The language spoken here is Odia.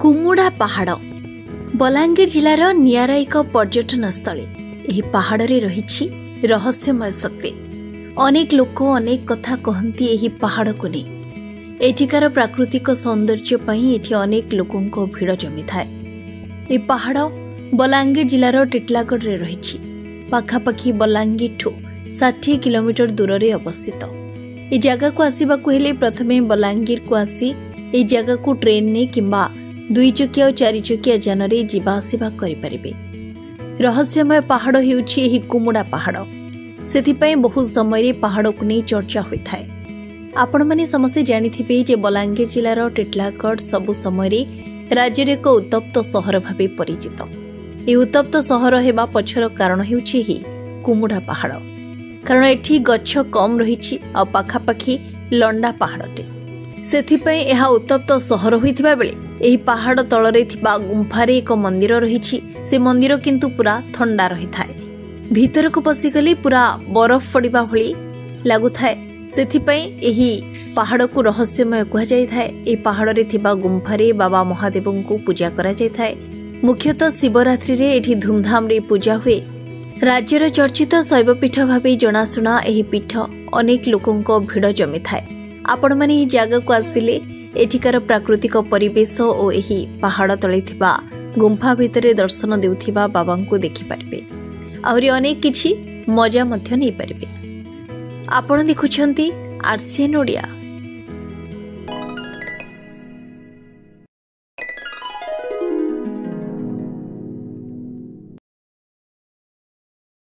କୁମୁଡ଼ା ପାହାଡ଼ ବଲାଙ୍ଗୀର ଜିଲ୍ଲାର ନିଆରା ଏକ ପର୍ଯ୍ୟଟନ ସ୍ଥଳୀ। ଏହି ପାହାଡ଼ରେ ରହିଛି ରହସ୍ୟମୟ ଶକ୍ତି। ଅନେକ ଲୋକ ଅନେକ କଥା କହନ୍ତି ଏହି ପାହାଡ଼କୁ ନେଇ। ଏଠିକାର ପ୍ରାକୃତିକ ସୌନ୍ଦର୍ଯ୍ୟ ପାଇଁ ଏଠି ଅନେକ ଲୋକଙ୍କ ଭିଡ଼ ଜମିଥାଏ। ଏହି ପାହାଡ଼ ବଲାଙ୍ଗୀର ଜିଲ୍ଲାର ଟିଟଲାଗଡ଼ରେ ରହିଛି। ପାଖାପାଖି ବଲାଙ୍ଗୀରଠୁ 60 କିଲୋମିଟର ଦୂରରେ ଅବସ୍ଥିତ। ଏହି ଜାଗାକୁ ଆସିବାକୁ ହେଲେ ପ୍ରଥମେ ବଲାଙ୍ଗୀରକୁ ଆସି ଏହି ଜାଗାକୁ ଟ୍ରେନ୍ରେ କିମ୍ବା 2 ଚକିଆ ଓ 4 ଚକିଆ ଯାନରେ ଯିବା ଆସିବା କରିପାରିବେ। ରହସ୍ୟମୟ ପାହାଡ଼ ହେଉଛି ଏହି କୁମୁଡ଼ା ପାହାଡ଼। ସେଥିପାଇଁ ବହୁ ସମୟରେ ପାହାଡ଼କୁ ନେଇ ଚର୍ଚ୍ଚା ହୋଇଥାଏ। ଆପଣମାନେ ସମସ୍ତେ ଜାଣିଥିବେ ଯେ ବଲାଙ୍ଗୀର ଜିଲ୍ଲାର ଟିଟଲାଗଡ଼ ସବୁ ସମୟରେ ରାଜ୍ୟରେ ଏକ ଉତ୍ତପ୍ତ ସହର ଭାବେ ପରିଚିତ। ଏହି ଉତ୍ତପ୍ତ ସହର ହେବା ପଛର କାରଣ ହେଉଛି ଏହି କୁମୁଡ଼ା ପାହାଡ଼। କାରଣ ଏଠି ଗଛ କମ୍ ରହିଛି ଆଉ ପାଖାପାଖି ଲଣ୍ଡା ପାହାଡ଼ଟେ। ସେଥିପାଇଁ ଏହା ଉତ୍ତପ୍ତ ସହର ହୋଇଥିବା ବେଳେ ଏହି ପାହାଡ଼ ତଳରେ ଥିବା ଗୁମ୍ଫାରେ ଏକ ମନ୍ଦିର ରହିଛି। ସେ ମନ୍ଦିର କିନ୍ତୁ ପୁରା ଥଣ୍ଡା ରହିଥାଏ। ଭିତରକୁ ପଶିଗଲେ ପୁରା ବରଫ ପଡ଼ିବା ଭଳି ଲାଗୁଥାଏ। ସେଥିପାଇଁ ଏହି ପାହାଡ଼କୁ ରହସ୍ୟମୟ କୁହାଯାଇଥାଏ। ଏହି ପାହାଡ଼ରେ ଥିବା ଗୁମ୍ଫାରେ ବାବା ମହାଦେବଙ୍କୁ ପୂଜା କରାଯାଇଥାଏ। ମୁଖ୍ୟତଃ ଶିବରାତ୍ରିରେ ଏଠି ଧୁମଧାମରେ ପୂଜା ହୁଏ। ରାଜ୍ୟର ଚର୍ଚ୍ଚିତ ଶୈବପୀଠ ଭାବେ ଜଣାଶୁଣା ଏହି ପୀଠ ଅନେକ ଲୋକଙ୍କ ଭିଡ଼ ଜମିଥାଏ। ଆପଣମାନେ ଏହି ଜାଗାକୁ ଆସିଲେ ଏଠିକାର ପ୍ରାକୃତିକ ପରିବେଶ ଓ ଏହି ପାହାଡ଼ ତଳେ ଥିବା ଗୁମ୍ଫା ଭିତରେ ଦର୍ଶନ ଦେଉଥିବା ବାବାଙ୍କୁ ଦେଖିପାରିବେ। ଆହୁରି ଅନେକ କିଛି ମଜା ମଧ୍ୟ ନେଇପାରିବେ। ଆପଣ ଦେଖୁଛନ୍ତି RCN ଓଡ଼ିଆ।